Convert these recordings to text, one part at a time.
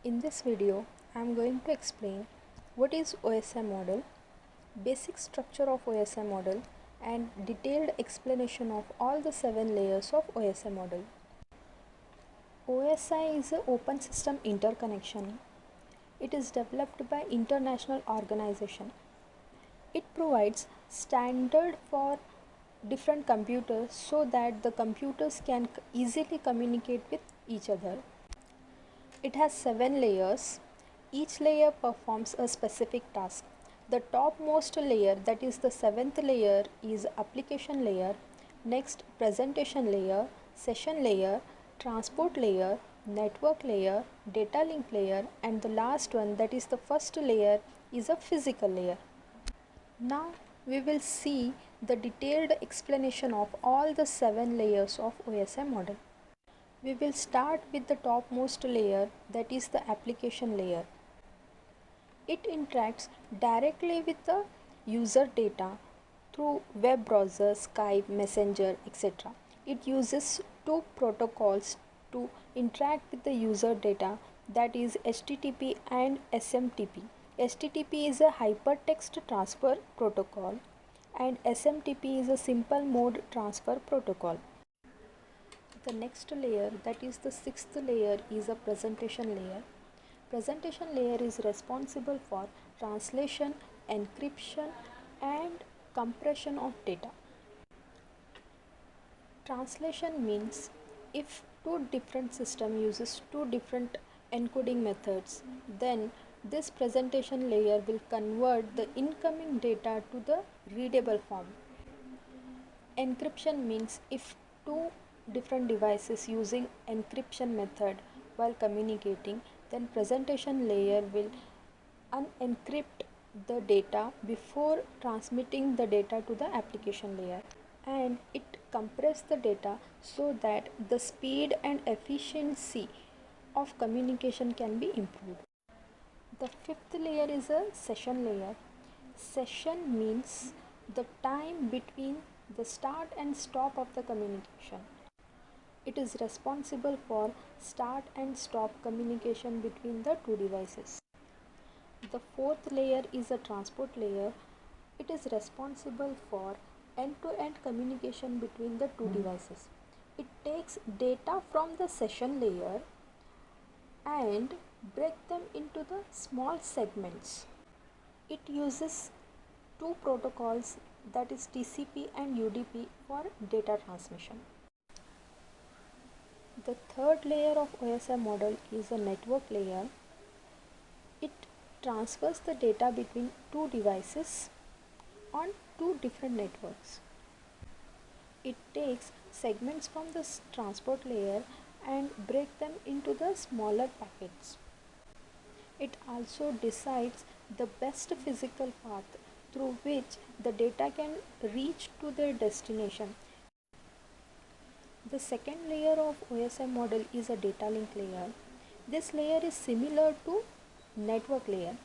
In this video, I am going to explain what is OSI model, basic structure of OSI model, and detailed explanation of all the 7 layers of OSI model. OSI is an open system interconnection. It is developed by international organization. It provides standard for different computers so that the computers can easily communicate with each other. It has 7 layers. Each layer performs a specific task. The topmost layer, that is the 7th layer, is application layer. Next, presentation layer, session layer, transport layer, network layer, data link layer, and the last one, that is the first layer, is a physical layer. Now we will see the detailed explanation of all the 7 layers of OSI model. We will start with the topmost layer, that is the application layer. It interacts directly with the user data through web browser, Skype, Messenger, etc. It uses 2 protocols to interact with the user data, that is HTTP and SMTP. HTTP is a hypertext transfer protocol and SMTP is a simple mode transfer protocol. The next layer, that is the 6th layer, is a presentation layer. Presentation layer is responsible for translation, encryption, and compression of data. Translation means if two different systems uses 2 different encoding methods, then this presentation layer will convert the incoming data to the readable form. Encryption means if 2 different devices using encryption method while communicating, then presentation layer will unencrypt the data before transmitting the data to the application layer, and it compress the data so that the speed and efficiency of communication can be improved. The 5th layer is a session layer. Session means the time between the start and stop of the communication. It is responsible for start and stop communication between the 2 devices. The 4th layer is a transport layer. It is responsible for end-to-end communication between the 2 devices. It takes data from the session layer and break them into the small segments. It uses 2 protocols, that is TCP and UDP, for data transmission. The 3rd layer of OSI model is a network layer. It transfers the data between 2 devices on 2 different networks. It takes segments from the transport layer and break them into the smaller packets. It also decides the best physical path through which the data can reach to their destination. The 2nd layer of OSI model is a data link layer. This layer is similar to network layer.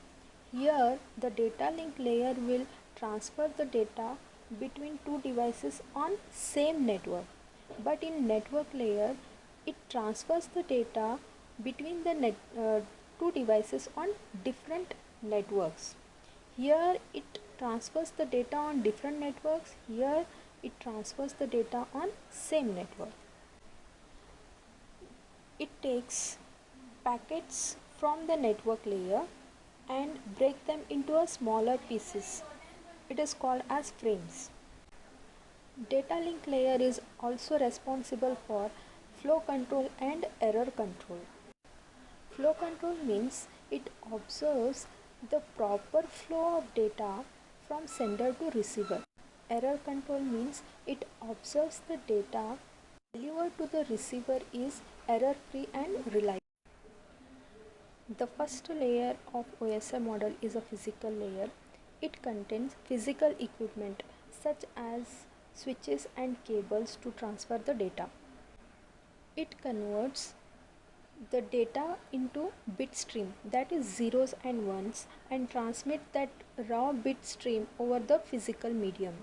Here the data link layer will transfer the data between 2 devices on same network, but in network layer it transfers the data between the 2 devices on different networks. Here it transfers the data on different networks. Here it transfers the data on same network. It takes packets from the network layer and break them into a smaller pieces. It is called as frames. Data link layer is also responsible for flow control and error control. Flow control means it observes the proper flow of data from sender to receiver. Error control means it observes the data delivered to the receiver is error free and reliable. The first layer of OSI model is a physical layer. It contains physical equipment such as switches and cables to transfer the data. It converts the data into bit stream, that is zeros and ones, and transmit that raw bit stream over the physical medium.